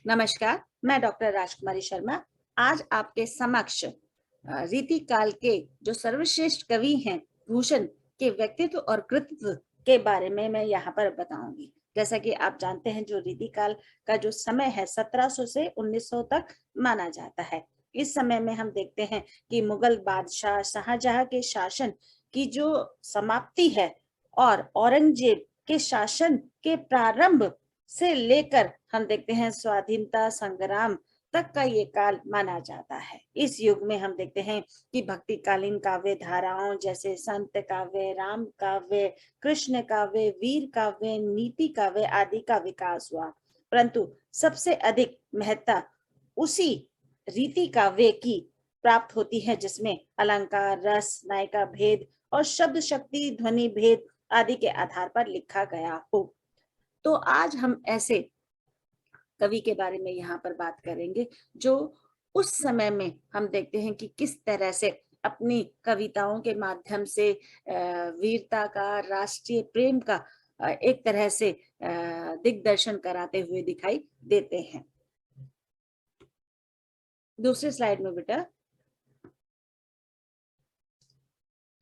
नमस्कार, मैं डॉक्टर राजकुमारी शर्मा। आज आपके समक्ष रीतिकाल के जो सर्वश्रेष्ठ कवि हैं, भूषण के व्यक्तित्व और कृतित्व के बारे में मैं यहाँ पर बताऊंगी। जैसा कि आप जानते हैं, जो रीतिकाल का जो समय है 1700 से 1900 तक माना जाता है। इस समय में हम देखते हैं कि मुगल बादशाह शाहजहां के शासन की जो समाप्ति है और औरंगजेब के शासन के प्रारंभ से लेकर हम देखते हैं स्वाधीनता संग्राम तक का ये काल माना जाता है। इस युग में हम देखते हैं कि भक्तिकालीन काव्य धाराओं जैसे संत काव्य, राम काव्य, कृष्ण काव्य, वीर काव्य, नीति काव्य आदि का विकास हुआ। परंतु सबसे अधिक महत्ता उसी रीति काव्य की प्राप्त होती है जिसमें अलंकार, रस, नायिका भेद और शब्द शक्ति, ध्वनि भेद आदि के आधार पर लिखा गया हो। तो आज हम ऐसे कवि के बारे में यहाँ पर बात करेंगे जो उस समय में हम देखते हैं कि किस तरह से अपनी कविताओं के माध्यम से वीरता का, राष्ट्रीय प्रेम का एक तरह से दिग्दर्शन कराते हुए दिखाई देते हैं। दूसरे स्लाइड में बेटा,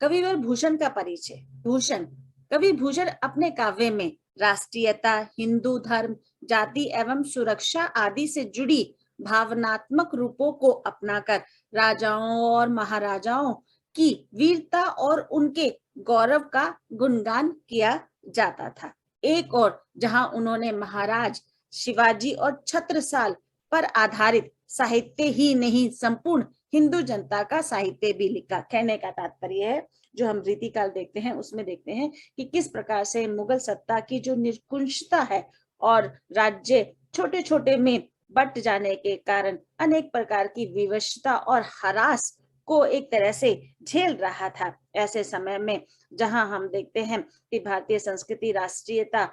कविवर भूषण का परिचय। भूषण कवि भूषण अपने काव्य में राष्ट्रीयता, हिंदू धर्म, जाति एवं सुरक्षा आदि से जुड़ी भावनात्मक रूपों को अपनाकर राजाओं और महाराजाओं की वीरता और उनके गौरव का गुणगान किया जाता था। एक और जहां उन्होंने महाराज शिवाजी और छत्रसाल पर आधारित साहित्य ही नहीं, संपूर्ण हिंदू जनता का साहित्य भी लिखा। कहने का तात्पर्य है, जो हम रीतिकाल देखते हैं उसमें देखते हैं कि किस प्रकार से मुगल सत्ता की जो निरंकुशता है और राज्य छोटे छोटे में बट जाने के कारण अनेक प्रकार की विवशता और हरास को एक तरह से झेल रहा था। ऐसे समय में जहां हम देखते हैं कि भारतीय संस्कृति, राष्ट्रीयता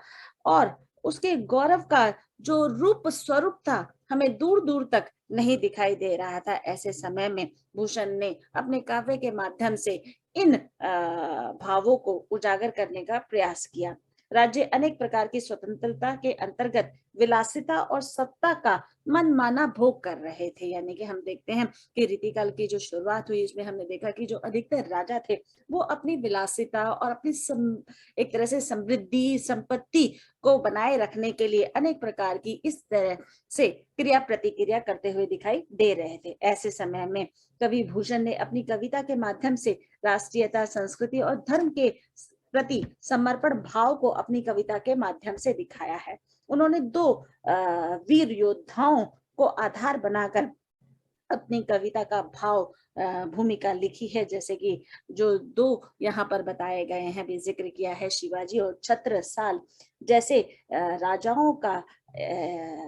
और उसके गौरव का जो रूप स्वरूप था हमें दूर दूर तक नहीं दिखाई दे रहा था। ऐसे समय में भूषण ने अपने काव्य के माध्यम से इन भावों को उजागर करने का प्रयास किया। राज्य अनेक प्रकार की स्वतंत्रता के अंतर्गत विलासिता और सत्ता का मनमाना भोग कर रहे थे। यानी कि हम देखते हैं कि रीतिकाल की जो शुरुआत हुई उसमें हमने देखा कि जो अधिकतर राजा थे वो अपनी विलासिता और अपनी एक तरह से समृद्धि, संपत्ति को बनाए रखने के लिए अनेक प्रकार की इस तरह से क्रिया प्रतिक्रिया करते हुए दिखाई दे रहे थे। ऐसे समय में कवि भूषण ने अपनी कविता के माध्यम से राष्ट्रीयता, संस्कृति और धर्म के प्रति समर्पण भाव को अपनी कविता के माध्यम से दिखाया है। उन्होंने दो वीर योद्धाओं को आधार बनाकर अपनी कविता का भाव भूमिका लिखी है। जैसे कि जो दो यहाँ पर बताए गए हैं, भी जिक्र किया है, शिवाजी और छत्रसाल जैसे राजाओं का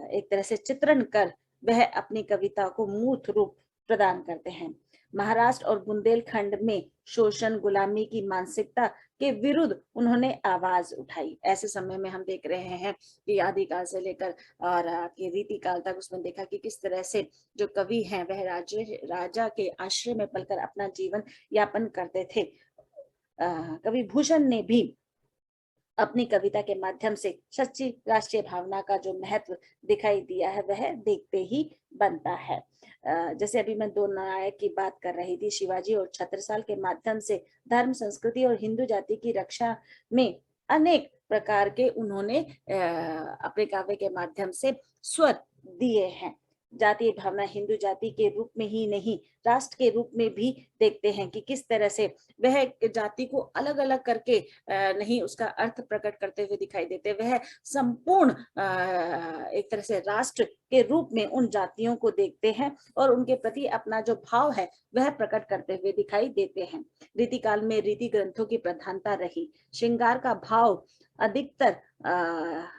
एक तरह से चित्रण कर वह अपनी कविता को मूर्त रूप प्रदान करते हैं। महाराष्ट्र और बुंदेलखंड में शोषण, गुलामी की मानसिकता के विरुद्ध उन्होंने आवाज उठाई। ऐसे समय में हम देख रहे हैं कि आदिकाल से लेकर और रीतिकाल तक उसमें देखा कि किस तरह से जो कवि हैं वह राजा के आश्रय में पलकर अपना जीवन यापन करते थे। कवि भूषण ने भी अपनी कविता के माध्यम से सच्ची राष्ट्रीय भावना का जो महत्व दिखाई दिया है वह देखते ही बनता है। जैसे अभी मैं दो नायक की बात कर रही थी, शिवाजी और छत्रसाल के माध्यम से धर्म, संस्कृति और हिंदू जाति की रक्षा में अनेक प्रकार के उन्होंने अपने काव्य के माध्यम से स्वर दिए हैं। जातीय भावना हिंदू जाति के रूप में ही नहीं, राष्ट्र के रूप में भी देखते हैं कि किस तरह से वह जाति को अलग अलग करके नहीं उसका अर्थ प्रकट करते हुए दिखाई देते, वह संपूर्ण एक तरह से राष्ट्र के रूप में उन जातियों को देखते हैं और उनके प्रति अपना जो भाव है वह प्रकट करते हुए दिखाई देते हैं। रीतिकाल में रीति ग्रंथों की प्रधानता रही, श्रृंगार का भाव अधिकतर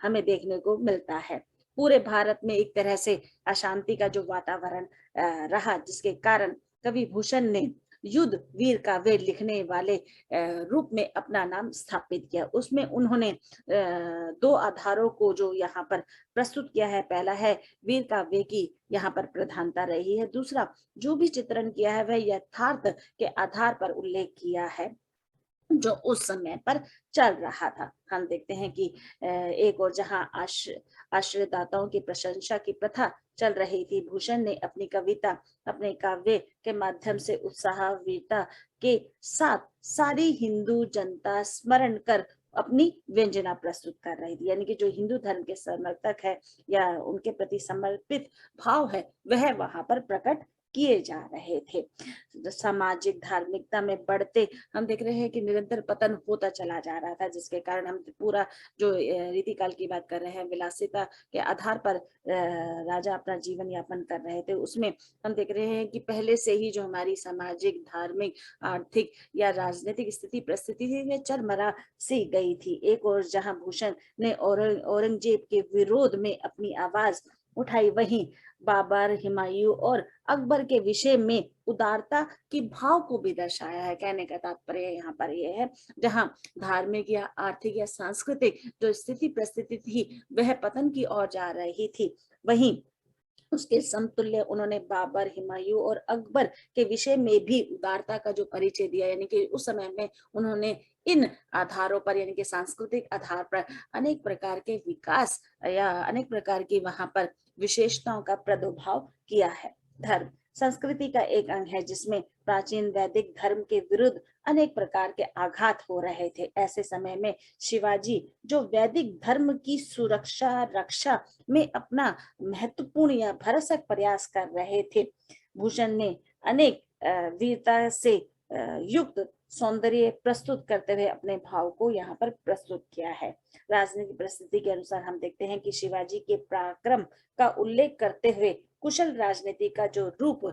हमें देखने को मिलता है। पूरे भारत में एक तरह से अशांति का जो वातावरण रहा, जिसके कारण कवि भूषण ने युद्ध वीर काव्य लिखने वाले रूप में अपना नाम स्थापित किया। उसमें उन्होंने दो आधारों को जो यहाँ पर प्रस्तुत किया है, पहला है वीर काव्य की यहाँ पर प्रधानता रही है, दूसरा जो भी चित्रण किया है वह यथार्थ के आधार पर उल्लेख किया है। जो उस समय पर चल रहा था। हम देखते हैं कि एक और जहां आश्रयदाताओं की प्रशंसा की प्रथा चल रही थी, भूषण ने अपनी कविता, अपने काव्य के माध्यम से उत्साह, वीरता के साथ सारी हिंदू जनता स्मरण कर अपनी व्यंजना प्रस्तुत कर रही थी। यानी कि जो हिंदू धर्म के समर्थक है या उनके प्रति समर्पित भाव है, वह वहां पर प्रकट किए जा रहे थे। सामाजिक धार्मिकता में बढ़ते हम देख रहे हैं कि निरंतर पतन होता चला जा रहा था, जिसके कारण हम पूरा जो रीतिकाल की बात कर रहे हैं, विलासिता के आधार पर राजा अपना जीवन यापन कर रहे थे, उसमें हम देख रहे हैं कि पहले से ही जो हमारी सामाजिक, धार्मिक, आर्थिक या राजनीतिक स्थिति परिस्थिति थी, वे चरमरा सी गई थी। एक और जहां भूषण ने औरंगजेब के विरोध में अपनी आवाज उठाई, वहीं बाबर, हुमायूं और अकबर के विषय में उदारता की भाव को भी दर्शाया है। कहने का तात्पर्य यहाँ पर यह है, जहां धार्मिक या आर्थिक या सांस्कृतिक जो स्थिति परिस्थिति थी, वह पतन की ओर जा रही थी, वहीं उसके समतुल्य उन्होंने बाबर, हुमायूं और अकबर के विषय में भी उदारता का जो परिचय दिया। यानी कि उस समय में उन्होंने इन आधारों पर, यानी कि सांस्कृतिक आधार पर अनेक प्रकार के विकास या अनेक प्रकार की वहां पर विशेषताओं का प्रादुर्भाव किया है। धर्म संस्कृति का एक अंग है, जिसमें प्राचीन वैदिक धर्म के विरुद्ध अनेक प्रकार के आघात हो रहे थे। ऐसे समय में शिवाजी जो वैदिक धर्म की सुरक्षा रक्षा में अपना महत्वपूर्ण या भरसक प्रयास कर रहे थे। भूषण ने अनेक वीरता से युक्त सौंदर्य प्रस्तुत करते हुए अपने भाव को यहाँ पर प्रस्तुत किया है। राजनीतिक परिस्थिति के अनुसार हम देखते हैं कि शिवाजी के पराक्रम का उल्लेख करते हुए कुशल राजनीति का जो रूप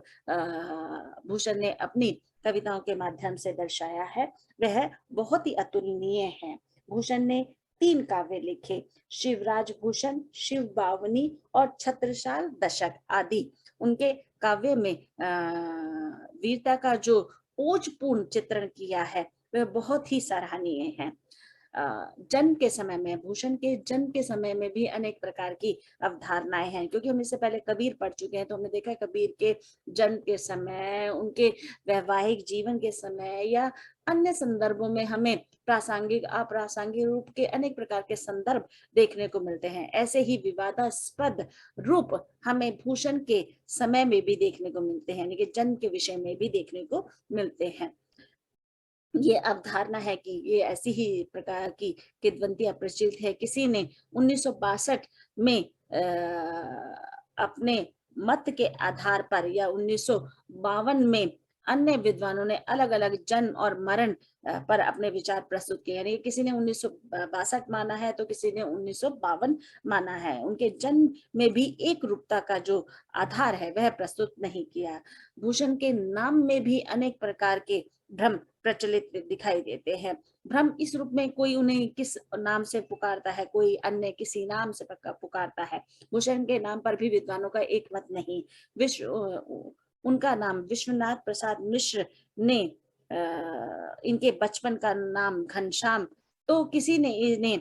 भूषण ने अपनी कविताओं के माध्यम से दर्शाया है, वह बहुत ही अतुलनीय है। भूषण ने 3 काव्य लिखे, शिवराज भूषण, शिव बावनी और छत्रसाल दशक आदि। उनके काव्य में वीरता का जो ओजपूर्ण चित्रण किया है, वह बहुत ही सराहनीय है। जन्म के समय में, भूषण के जन्म के समय में भी अनेक प्रकार की अवधारणाएं हैं, क्योंकि हम इससे पहले कबीर पढ़ चुके हैं, तो हमने देखा है कबीर के जन्म के समय, उनके वैवाहिक जीवन के समय या अन्य संदर्भों में हमें प्रासंगिक अप्रासंगिक रूप के अनेक प्रकार के संदर्भ देखने को मिलते हैं। ऐसे ही विवादास्पद रूप हमें भूषण के समय में भी देखने को मिलते हैं, यानी कि जन्म के विषय में भी देखने को मिलते हैं। ये अवधारणा है कि ये ऐसी ही प्रकार की किंवदंतियां प्रचलित है। किसी ने 1962 में अपने मत के आधार पर या 1952 में अन्य विद्वानों ने अलग अलग जन्म और मरण पर अपने विचार प्रस्तुत किए। यानी किसी ने 1962 माना है, तो किसी ने 1952 माना है। उनके जन्म में भी एक रूपता का जो आधार है, वह प्रस्तुत नहीं किया। भूषण के नाम में भी अनेक प्रकार के भ्रम प्रचलित दिखाई देते हैं। भ्रम इस रूप में, कोई उन्हें किस नाम से पुकारता है, कोई अन्य किसी नाम से पुकारता है। भूषण के नाम पर भी विद्वानों का एक मत नहीं। उनका नाम विश्वनाथ प्रसाद मिश्र ने इनके बचपन का नाम घनश्याम, तो किसी ने इन्हें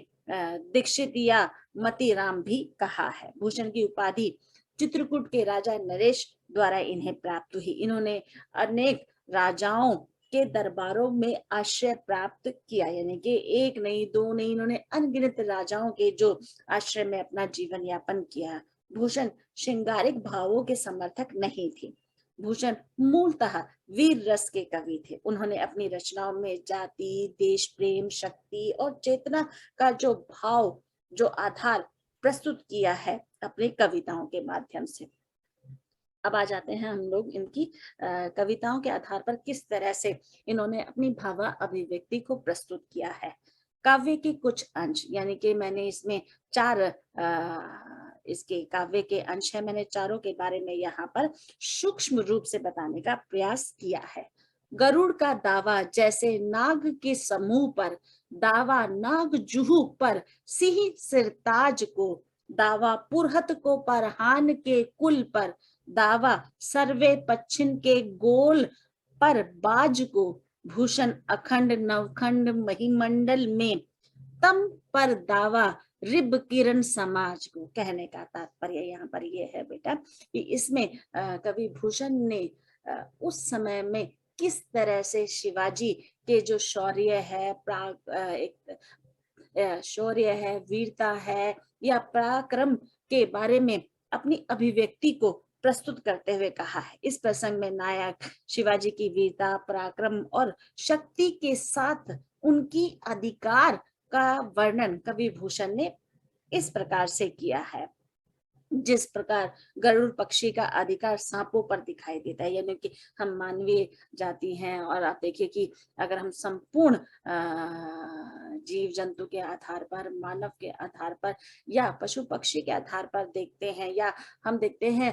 दीक्षित या मतीराम भी कहा है। भूषण की उपाधि चित्रकूट के राजा नरेश द्वारा इन्हें प्राप्त हुई। इन्होंने अनेक राजाओं के दरबारों में आश्रय प्राप्त किया, यानी कि एक नहीं, दो नहीं, इन्होंने अनगिनत राजाओं के जो आश्रय में अपना जीवन यापन किया। भूषण श्रृंगारिक भावों के समर्थक नहीं थे। भूषण मूलतः वीर रस के कवि थे। उन्होंने अपनी रचनाओं में जाति, देश प्रेम, शक्ति और चेतना का जो भाव, जो आधार प्रस्तुत किया है अपनी कविताओं के माध्यम से। अब आ जाते हैं हम लोग इनकी कविताओं के आधार पर किस तरह से इन्होंने अपनी भावा अभिव्यक्ति को प्रस्तुत किया है। काव्य के कुछ अंश, यानी कि मैंने इसमें 4 इसके काव्य के अंश है, मैंने चारों के बारे में यहाँ पर सूक्ष्म रूप से बताने का प्रयास किया है। गरुड़ का दावा जैसे नाग के समूह पर, दावा नाग जुहू पर सिंह सिरताज को, दावा पुरहत को परहान के कुल पर, दावा सर्वे पश्चिम के गोल पर बाज को, भूषण अखंड नवखंड महिमंडल में तम पर दावा रिब किरण समाज को। कहने का तात्पर्य यहाँ पर यह है बेटा कि इसमें कवि भूषण ने उस समय में किस तरह से शिवाजी के जो शौर्य है, शौर्य है, वीरता है या पराक्रम के बारे में अपनी अभिव्यक्ति को प्रस्तुत करते हुए कहा है। इस प्रसंग में नायक शिवाजी की वीरता, पराक्रम और शक्ति के साथ उनकी अधिकार का वर्णन कवि भूषण ने इस प्रकार से किया है। जिस प्रकार गरुड़ पक्षी का अधिकार सांपों पर दिखाई देता है, यानी कि हम मानवीय जाति हैं, और आप देखिए कि अगर हम संपूर्ण जीव जंतु के आधार पर, मानव के आधार पर या पशु पक्षी के आधार पर देखते हैं, या हम देखते हैं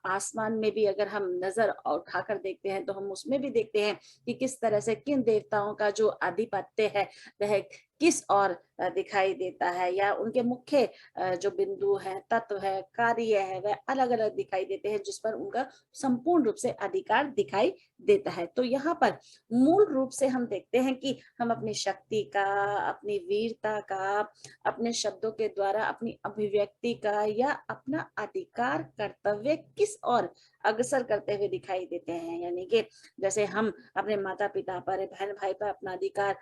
आसमान में भी अगर हम नजर उठाकर देखते हैं तो हम उसमें भी देखते हैं कि किस तरह से किन देवताओं का जो आधिपत्य है वह किस और दिखाई देता है, या उनके मुख्य जो बिंदु है, तत्व है, कार्य है, वह अलग अलग दिखाई देते हैं, जिस पर उनका संपूर्ण रूप से अधिकार दिखाई देता है। तो यहाँ पर मूल रूप से हम देखते हैं कि हम अपनी शक्ति का, अपनी वीरता का, अपने शब्दों के द्वारा अपनी अभिव्यक्ति का या अपना अधिकार कर्तव्य किस और अग्रसर करते हुए दिखाई देते हैं। यानी कि जैसे हम अपने माता पिता पर, बहन भाई पर अपना अधिकार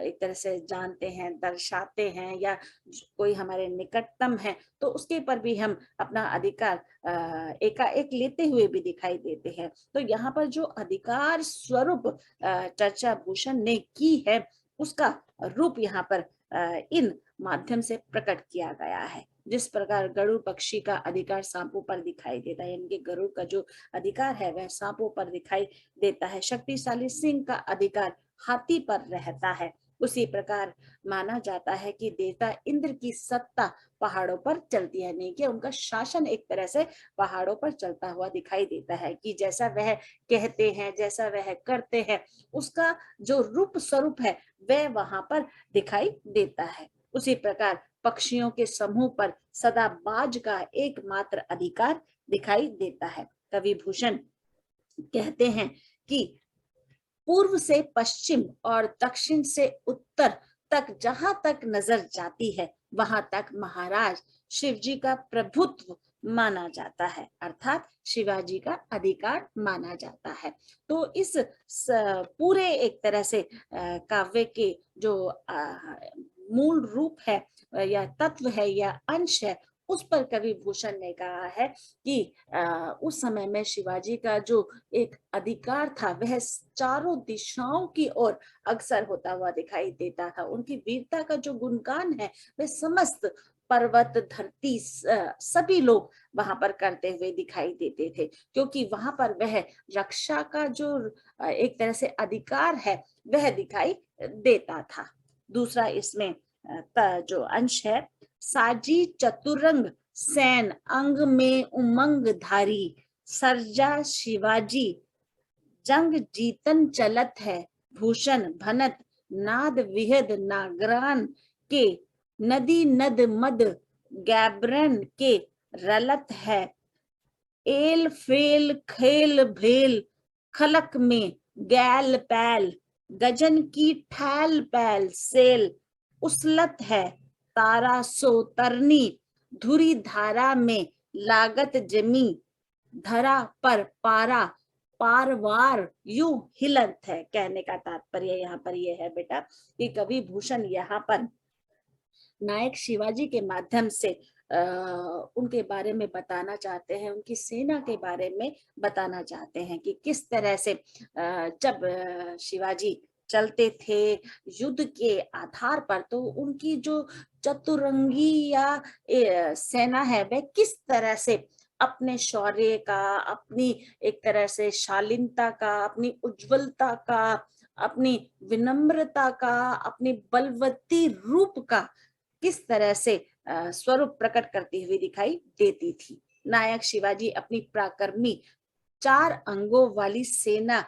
एक तरह से जानते हैं, दर्शाते हैं, या कोई हमारे निकटतम है तो उसके पर भी हम अपना अधिकार एकाएक लेते हुए भी दिखाई देते हैं। तो यहाँ पर जो अधिकार स्वरूप चर्चा भूषण ने की है, उसका रूप यहाँ पर इन माध्यम से प्रकट किया गया है। जिस प्रकार गरुड़ पक्षी का अधिकार सांपों पर दिखाई देता है, यानी कि गरुड़ का जो अधिकार है वह सांपों पर दिखाई देता है। शक्तिशाली सिंह का अधिकार हाथी पर रहता है। उसी प्रकार माना जाता है कि देवता इंद्र की सत्ता पहाड़ों पर चलती है, नहीं कि उनका शासन एक तरह से पहाड़ों पर चलता हुआ दिखाई देता है, कि जैसा वह कहते हैं, जैसा वह करते हैं, उसका जो रूप स्वरूप है वह वहां पर दिखाई देता है। उसी प्रकार पक्षियों के समूह पर सदा बाज का एकमात्र अधिकार दिखाई देता है। कवि भूषण कहते हैं कि पूर्व से पश्चिम और दक्षिण से उत्तर तक जहां तक नजर जाती है वहां तक महाराज शिवजी का प्रभुत्व माना जाता है, अर्थात शिवाजी का अधिकार माना जाता है। तो इस पूरे एक तरह से काव्य के जो मूल रूप है या तत्व है या अंश है, उस पर कवि भूषण ने कहा है कि उस समय में शिवाजी का जो एक अधिकार था वह चारों दिशाओं की ओर अग्रसर होता हुआ दिखाई देता था। उनकी वीरता का जो गुणगान है वह समस्त पर्वत, धरती, सभी लोग वहां पर करते हुए दिखाई देते थे, क्योंकि वहां पर वह रक्षा का जो एक तरह से अधिकार है वह दिखाई देता था। दूसरा इसमें जो अंश है, साजी चतुरंग सैन अंग में उमंग धारी, सर्जा शिवाजी जंग जीतन चलत है, भूषण भनत नाद विहद नागरान के, नदी नद मद गैब्रन के रलत है, एल फेल खेल भेल खलक में गैल पैल, गजन की ठैल पैल सेल उसलत है, तारा सो तरनी धुरी धारा में लागत जमी, धरा पर पारा पारवार यूं हिलत है। कहने का तात्पर्य यहाँ पर यह है बेटा कि कवि भूषण यहाँ पर नायक शिवाजी के माध्यम से उनके बारे में बताना चाहते हैं, उनकी सेना के बारे में बताना चाहते हैं कि किस तरह से जब शिवाजी चलते थे युद्ध के आधार पर, तो उनकी जो चतुरंगी या सेना है वह किस तरह से अपने शौर्य का, अपनी एक तरह से शालीनता का, अपनी उज्जवलता का, अपनी विनम्रता का, अपनी बलवती रूप का किस तरह से स्वरूप प्रकट करती हुई दिखाई देती थी। नायक शिवाजी अपनी पराक्रमी 4 अंगों वाली सेना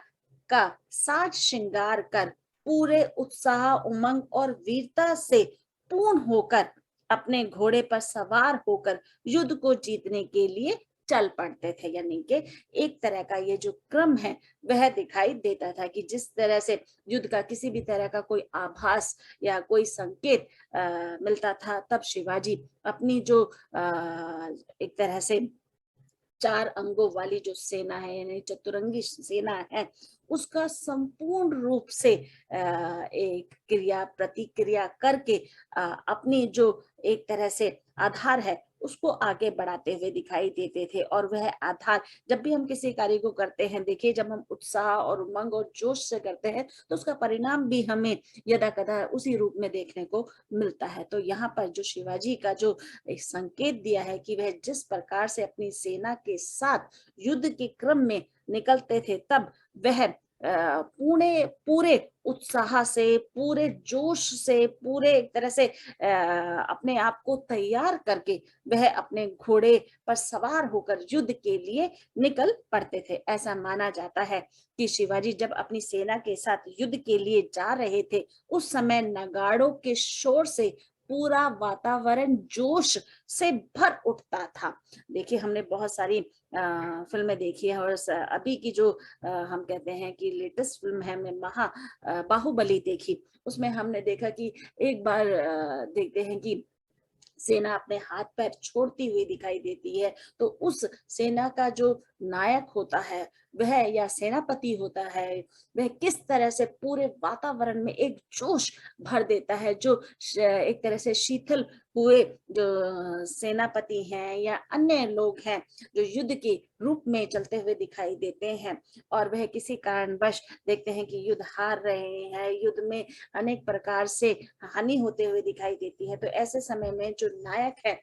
का साज श्रृंगार कर पूरे उत्साह, उमंग और वीरता से पूर्ण होकर अपने घोड़े पर सवार होकर युद्ध को जीतने के लिए चल पड़ते थे। यानी कि एक तरह का ये जो क्रम है वह दिखाई देता था कि जिस तरह से युद्ध का किसी भी तरह का कोई आभास या कोई संकेत मिलता था, तब शिवाजी अपनी जो एक तरह से 4 अंगों वाली जो सेना है, यानी चतुरंगी सेना है, उसका संपूर्ण रूप से एक क्रिया प्रतिक्रिया करके अपनी जो एक तरह से आधार है उसको आगे बढ़ाते हुए दिखाई देते थे। और वह आधार, जब भी हम किसी कार्य को करते हैं, देखिए जब हम उत्साह और उमंग और जोश से करते हैं तो उसका परिणाम भी हमें यदा कदा उसी रूप में देखने को मिलता है। तो यहाँ पर जो शिवाजी का जो एक संकेत दिया है कि वह जिस प्रकार से अपनी सेना के साथ युद्ध के क्रम में निकलते थे, तब वह पूरे पूरे उत्साह से, पूरे जोश से, पूरे एक तरह से अपने आप को तैयार करके वह अपने घोड़े पर सवार होकर युद्ध के लिए निकल पड़ते थे। ऐसा माना जाता है कि शिवाजी जब अपनी सेना के साथ युद्ध के लिए जा रहे थे, उस समय नगाड़ों के शोर से पूरा वातावरण जोश से भर उठता था। देखिए हमने बहुत सारी फिल्में देखी है, और अभी की जो हम कहते हैं कि लेटेस्ट फिल्म है, मैं बाहुबली देखी, उसमें हमने देखा कि एक बार देखते हैं कि सेना अपने हाथ पैर छोड़ती हुई दिखाई देती है, तो उस सेना का जो नायक होता है वह, या सेनापति होता है, वह किस तरह से पूरे वातावरण में एक जोश भर देता है। जो एक तरह से शीतल हुए जो सेनापति हैं या अन्य लोग हैं जो युद्ध के रूप में चलते हुए दिखाई देते हैं, और वह किसी कारणवश देखते हैं कि युद्ध हार रहे हैं, युद्ध में अनेक प्रकार से हानि होते हुए दिखाई देती है, तो ऐसे समय में जो नायक है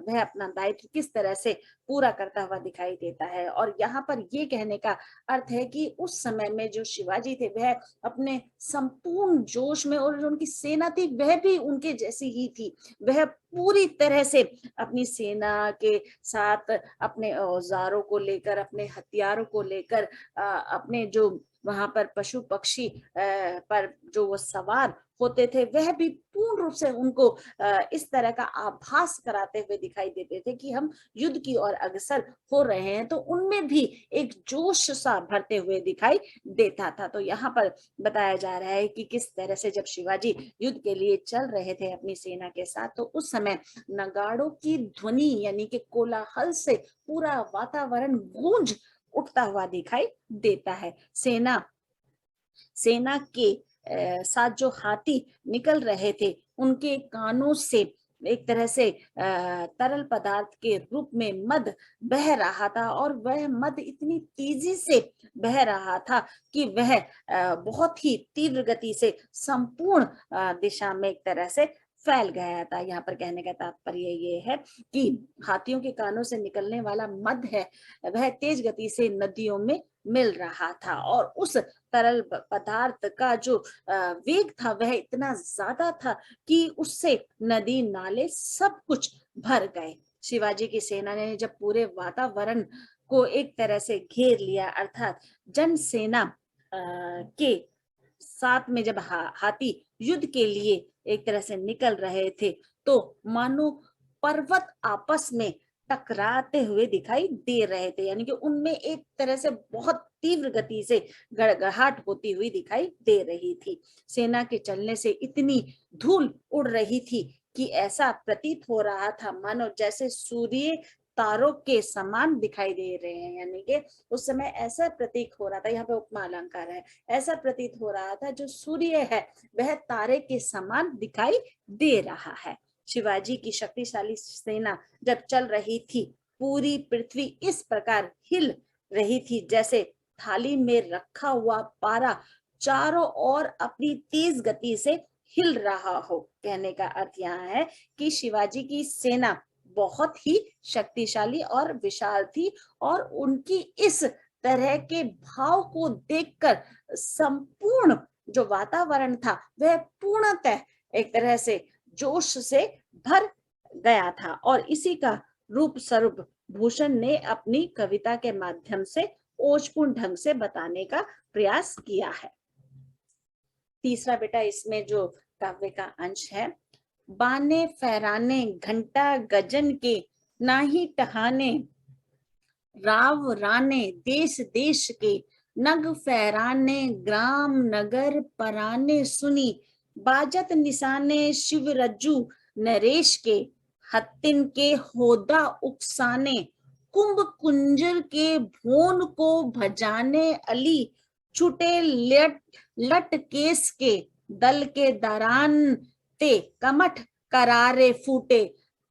वह अपना दायित्व किस तरह से पूरा करता हुआ दिखाई देता है। और यहाँ पर ये कहने का अर्थ है कि उस समय में जो शिवाजी थे वह अपने संपूर्ण जोश में, और जो उनकी सेना थी वह भी उनके जैसी ही थी, वह पूरी तरह से अपनी सेना के साथ अपने औजारों को लेकर, अपने हथियारों को लेकर, अपने जो वहां पर पशु पक्षी पर जो वो सवार होते थे, वह भी पूर्ण रूप से उनको इस तरह का आभास कराते हुए दिखाई देते थे कि हम युद्ध की ओर अग्रसर हो रहे हैं, तो उनमें भी एक जोश सा भरते हुए दिखाई देता था। तो यहाँ पर बताया जा रहा है कि किस तरह से जब शिवाजी युद्ध के लिए चल रहे थे अपनी सेना के साथ, तो उस समय नगाड़ों की ध्वनि यानी कि कोलाहल से पूरा वातावरण गूंज उठता हुआ दिखाई देता है। सेना के साथ जो हाथी निकल रहे थे, उनके कानों से एक तरह से तरल पदार्थ के रूप में मद बह रहा था, और वह मद इतनी तेजी से बह रहा था कि वह बहुत ही तीव्र गति से संपूर्ण दिशा में एक तरह से फैल गया था। यहाँ पर कहने का तात्पर्य ये है कि हाथियों के कानों से निकलने वाला मद है, वह तेज गति से नदियों में मिल रहा था, और उस तरल पदार्थ का जो वेग था वह इतना ज्यादा था कि उससे नदी नाले सब कुछ भर गए। शिवाजी की सेना ने जब पूरे वातावरण को एक तरह से घेर लिया, अर्थात जन सेना के साथ में जब हाथी युद्ध के लिए एक तरह से निकल रहे थे, तो मानो पर्वत आपस में टकराते हुए दिखाई दे रहे थे, यानी कि उनमें एक तरह से बहुत तीव्र गति से गड़गड़ाहट होती हुई दिखाई दे रही थी। सेना के चलने से इतनी धूल उड़ रही थी कि ऐसा प्रतीत हो रहा था मानो जैसे सूर्य तारों के समान दिखाई दे रहे हैं, यानी कि उस समय ऐसा प्रतीक हो रहा था, यहाँ पे उपमा अलंकार है, ऐसा प्रतीत हो रहा था जो सूर्य है वह तारे के समान दिखाई दे रहा है। शिवाजी की शक्तिशाली सेना जब चल रही थी, पूरी पृथ्वी इस प्रकार हिल रही थी जैसे थाली में रखा हुआ पारा चारों ओर अपनी तेज गति से हिल रहा हो। कहने का अर्थ यहाँ है कि शिवाजी की सेना बहुत ही शक्तिशाली और विशाल थी, और उनकी इस तरह के भाव को देखकर संपूर्ण जो वातावरण था वह पूर्णतः एक तरह से जोश से भर गया था। और इसी का रूप स्वरूप भूषण ने अपनी कविता के माध्यम से ओजपूर्ण ढंग से बताने का प्रयास किया है। तीसरा बेटा इसमें जो काव्य का अंश है, बाने फहराने घंटा गजन के नाही टहाने, राव राने देश देश के नग फहराने, ग्राम नगर पराने सुनी, बाजत निशाने शिव रज्जू नरेश के, हत्तिन के होदा उकसाने, कुंभ कुंजर के भोन को भजाने अली छूटे लट लट केस के दल के दरान ते कमठ करारे फूटे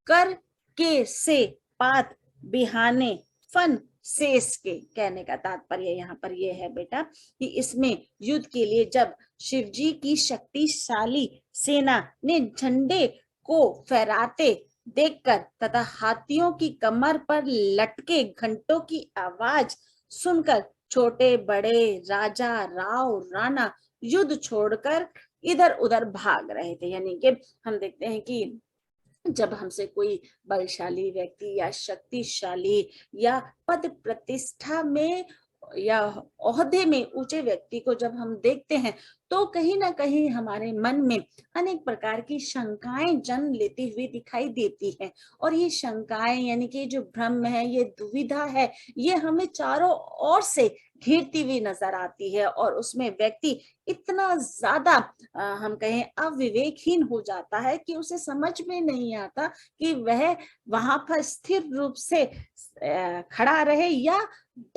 कर के से पात बिहाने फन शेष के। कहने का तात्पर्य यहाँ पर यह है बेटा कि इसमें युद्ध के लिए जब शिवजी की शक्तिशाली सेना ने झंडे को फहराते देखकर तथा हाथियों की कमर पर लटके घंटों की आवाज सुनकर छोटे बड़े राजा राव राणा युद्ध छोड़कर इधर उधर भाग रहे थे। यानी कि हम देखते हैं कि जब हमसे कोई बलशाली व्यक्ति या शक्तिशाली या पद प्रतिष्ठा में या ओहदे में ऊंचे व्यक्ति को जब हम देखते हैं तो कहीं ना कहीं हमारे मन में अनेक प्रकार की शंकाएं जन्म लेती हुई दिखाई देती है। और ये शंकाएं यानी कि जो भ्रम है, ये दुविधा है, ये हमें चारों ओर से घिरती हुई नजर आती है और उसमें व्यक्ति इतना ज्यादा हम कहें अविवेकहीन हो जाता है कि उसे समझ में नहीं आता कि वह वहां पर स्थिर रूप से खड़ा रहे या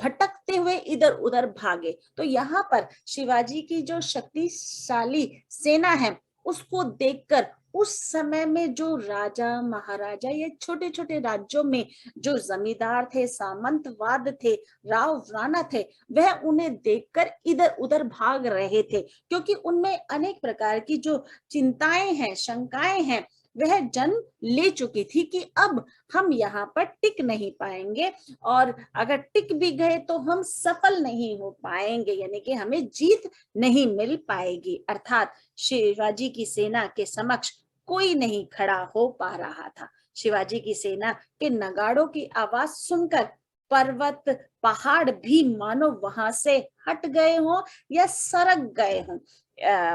भटकते हुए इधर उधर भागे। तो यहाँ पर शिवाजी की जो शक्तिशाली सेना है उसको देखकर उस समय में जो राजा महाराजा या छोटे छोटे राज्यों में जो जमींदार थे, सामंतवाद थे, राव राणा थे, वह उन्हें देखकर इधर उधर भाग रहे थे क्योंकि उनमें अनेक प्रकार की जो चिंताएं हैं, शंकाएं हैं, वह जन्म ले चुकी थी कि अब हम यहाँ पर टिक नहीं पाएंगे और अगर टिक भी गए तो हम सफल नहीं हो पाएंगे, यानी कि हमें जीत नहीं मिल पाएगी। अर्थात शिवाजी की सेना के समक्ष कोई नहीं खड़ा हो पा रहा था। शिवाजी की सेना के नगाड़ों की आवाज सुनकर पर्वत पहाड़ भी मानो वहां से हट गए हों या सरक गए हों।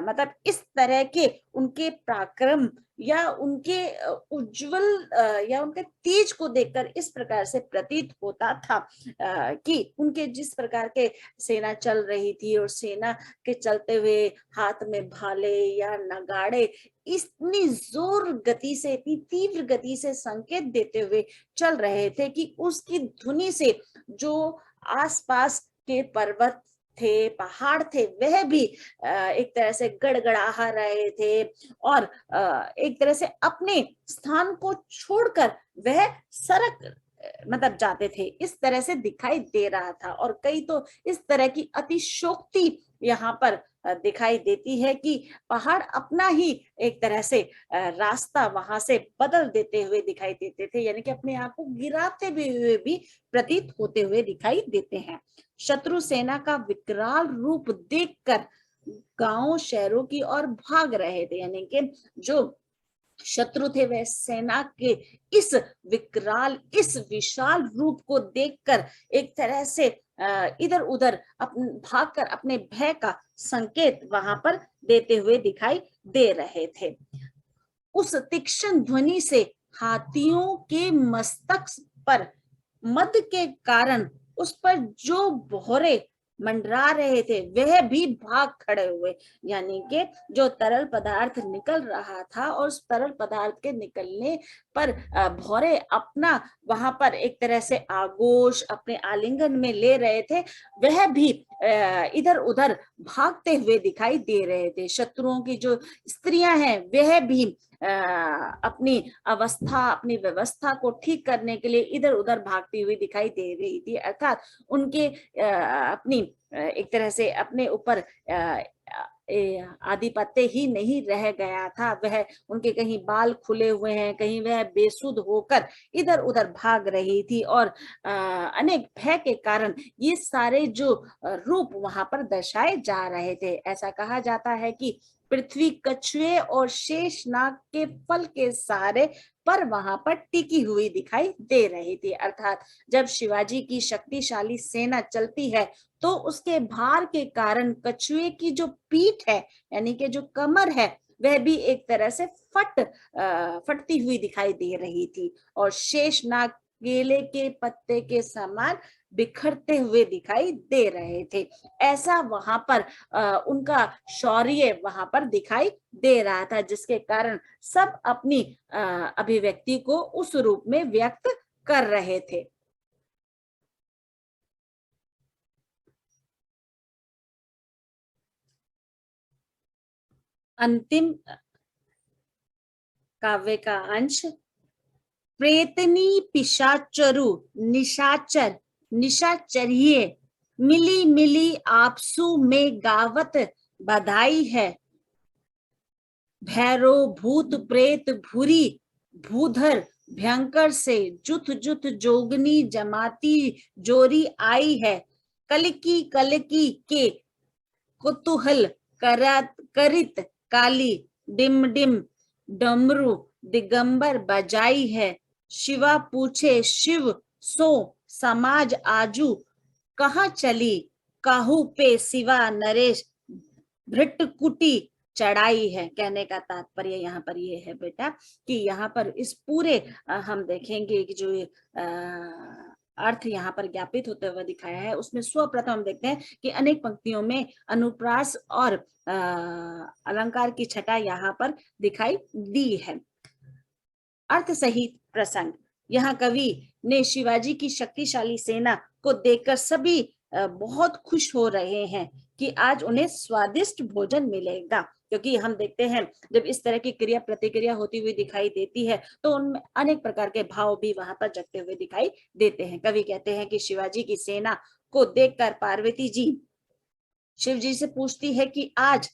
मतलब इस तरह के उनके पराक्रम या उनके उज्जवल या उनके तेज को देखकर इस प्रकार से प्रतीत होता था कि उनके जिस प्रकार के सेना चल रही थी और सेना के चलते हुए हाथ में भाले या नगाड़े इतनी जोर गति से, इतनी तीव्र गति से संकेत देते हुए चल रहे थे कि उसकी धुनी से जो आसपास के पर्वत थे, पहाड़ थे, वह भी एक तरह से गड़गड़ा रहे थे और एक तरह से अपने स्थान को छोड़कर वह सरक मतलब जाते थे, इस तरह से दिखाई दे रहा था। और कई तो इस तरह की अतिशोक्ति यहाँ पर दिखाई देती है कि पहाड़ अपना ही एक तरह से रास्ता वहां से बदल देते हुए दिखाई देते थे, यानी कि अपने आप को गिराते हुए भी प्रतीत होते हुए दिखाई देते हैं। शत्रु सेना का विकराल रूप देखकर गांवों शहरों की ओर भाग रहे थे, यानी कि जो शत्रु थे वह सेना के इस विकराल, इस विशाल रूप को देखकर एक तरह से इधर उधर भागकर अपने भय का संकेत वहां पर देते हुए दिखाई दे रहे थे। उस तीक्ष्ण ध्वनि से हाथियों के मस्तक पर मद के कारण उस पर जो बोहरे मंडरा रहे थे वह भी भाग खड़े हुए, यानी कि जो तरल पदार्थ निकल रहा था और उस तरल पदार्थ के निकलने पर भौरे अपना वहां पर एक तरह से आगोश अपने आलिंगन में ले रहे थे, वह भी इधर उधर भागते हुए दिखाई दे रहे थे। शत्रुओं की जो स्त्रियां हैं वह भी अपनी अवस्था, अपनी व्यवस्था को ठीक करने के लिए इधर उधर भागती हुई दिखाई दे रही थी। अर्थात उनके अपनी एक तरह से अपने ऊपर आधिपत्य ही नहीं रह गया था, वह उनके कहीं बाल खुले हुए हैं, कहीं वह बेसुध होकर इधर उधर भाग रही थी और अनेक भय के कारण ये सारे जो रूप वहां पर दर्शाए जा रहे थे। ऐसा कहा जाता है कि पृथ्वी कछुए और शेषनाग के फल के सहारे पर वहां पर टिकी हुई दिखाई दे रही थी। अर्थात जब शिवाजी की शक्तिशाली सेना चलती है तो उसके भार के कारण कछुए की जो पीठ है यानी कि जो कमर है वह भी एक तरह से फटती हुई दिखाई दे रही थी और शेषनाग केले के पत्ते के समान बिखरते हुए दिखाई दे रहे थे। ऐसा वहां पर उनका शौर्य वहां पर दिखाई दे रहा था, जिसके कारण सब अपनी अभिव्यक्ति को उस रूप में व्यक्त कर रहे थे। अंतिम काव्य का अंश, प्रेतनी पिशाचरु निशाचर निशाचरिये, मिली मिली आपसू में गावत बधाई है, भैरो भूत प्रेत भूरी भूधर भयंकर से जुत जुत जोगनी जमाती जोरी आई है, कलकी कलकी के कुतूहल करित काली डिम डिम डमरू दिगंबर बजाई है, शिवा पूछे शिव सो समाज आजू कहाँ चली, काहू पे सिवा नरेश भृटकुटी चढ़ाई है। कहने का तात्पर्य यहाँ पर ये है बेटा कि यहाँ पर इस पूरे हम देखेंगे कि जो अर्थ यहाँ पर ज्ञापित होते हुए दिखाया है, उसमें सर्वप्रथम हम देखते हैं कि अनेक पंक्तियों में अनुप्रास और अलंकार की छटा यहाँ पर दिखाई दी है। अर्थ सहित प्रसंग, यहाँ कवि ने शिवाजी की शक्तिशाली सेना को देखकर सभी बहुत खुश हो रहे हैं कि आज उन्हें स्वादिष्ट भोजन मिलेगा, क्योंकि हम देखते हैं जब इस तरह की क्रिया प्रतिक्रिया होती हुई दिखाई देती है तो उनमें अनेक प्रकार के भाव भी वहां पर जगते हुए दिखाई देते हैं। कवि कहते हैं कि शिवाजी की सेना को देखकर पार्वती जी शिव जी से पूछती है कि आज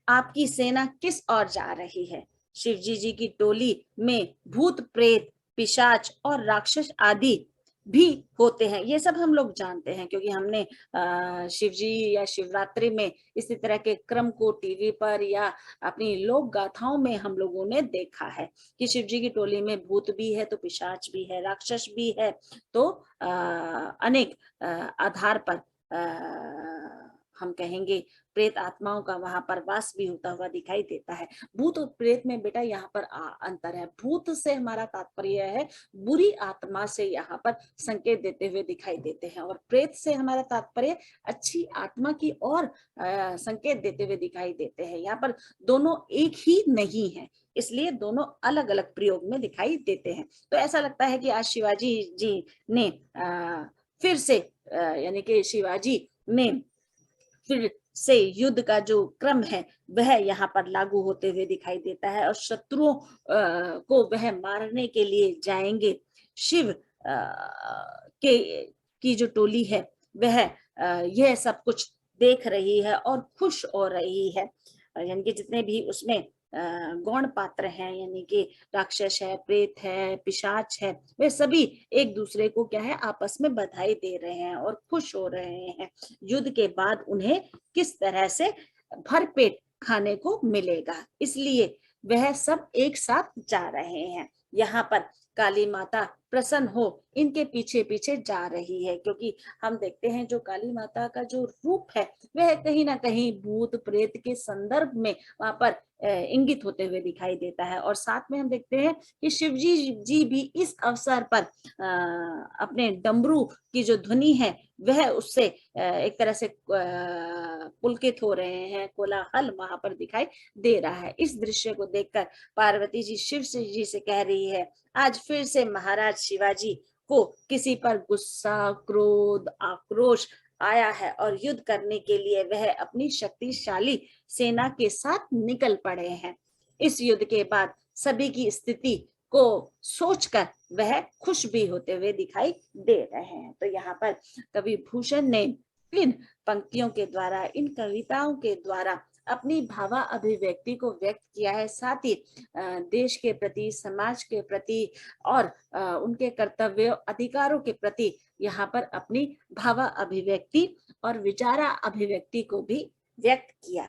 आपकी सेना किस ओर जा रही है। शिवजी जी की टोली में भूत प्रेत पिशाच और राक्षस आदि भी होते हैं, ये सब हम लोग जानते हैं क्योंकि हमने शिवजी या शिवरात्रि में इसी तरह के क्रम को टीवी पर या अपनी लोक गाथाओं में हम लोगों ने देखा है कि शिवजी की टोली में भूत भी है तो पिशाच भी है, राक्षस भी है, तो अनेक आधार पर हम कहेंगे प्रेत आत्माओं का वहां पर वास भी होता हुआ दिखाई देता है। भूत और प्रेत में बेटा यहाँ पर अंतर है। भूत से हमारा तात्पर्य है बुरी आत्मा से यहाँ पर संकेत देते हुए दिखाई देते हैं, और प्रेत से हमारा तात्पर्य अच्छी आत्मा की ओर संकेत देते हुए दिखाई देते हैं। यहाँ पर दोनों एक ही नहीं है, इसलिए दोनों अलग अलग प्रयोग में दिखाई देते हैं। तो ऐसा लगता है कि आज शिवाजी जी ने फिर से यानी कि शिवाजी ने फिर से युद्ध का जो क्रम है वह यहाँ पर लागू होते हुए दिखाई देता है, और शत्रुओं को वह मारने के लिए जाएंगे। शिव के की जो टोली है वह यह सब कुछ देख रही है और खुश हो रही है, यानी कि जितने भी उसमें गौण पात्र हैं, यानी कि राक्षस है, प्रेत है, पिशाच है, वे सभी एक दूसरे को क्या है आपस में बधाई दे रहे हैं और खुश हो रहे हैं। युद्ध के बाद उन्हें किस तरह से भरपेट खाने को मिलेगा, इसलिए वह सब एक साथ जा रहे हैं। यहाँ पर काली माता प्रसन्न हो इनके पीछे पीछे जा रही है, क्योंकि हम देखते हैं जो काली माता का जो रूप है वह कहीं ना कहीं भूत प्रेत के संदर्भ में वहां पर इंगित होते हुए दिखाई देता है। और साथ में हम देखते हैं कि शिवजी जी भी इस अवसर पर अपने डमरू की जो ध्वनि है वह उससे एक तरह से पुलकित हो रहे हैं, कोलाहल वहां पर दिखाई दे रहा है। इस दृश्य को देखकर पार्वती जी शिव जी से कह रही है, आज फिर से महाराज शिवाजी को किसी पर गुस्सा, क्रोध, आक्रोश आया है और युद्ध करने के लिए वह अपनी शक्तिशाली सेना के साथ निकल पड़े हैं। इस युद्ध के बाद सभी की स्थिति को सोचकर वह खुश भी होते हुए दिखाई दे रहे हैं। तो यहाँ पर कवि भूषण ने इन पंक्तियों के द्वारा, इन कविताओं के द्वारा अपनी भावा अभिव्यक्ति को व्यक्त किया है, साथ ही देश के प्रति, समाज के प्रति और उनके कर्तव्य अधिकारों के प्रति यहाँ पर अपनी भावा अभिव्यक्ति और विचारा अभिव्यक्ति को भी व्यक्त किया।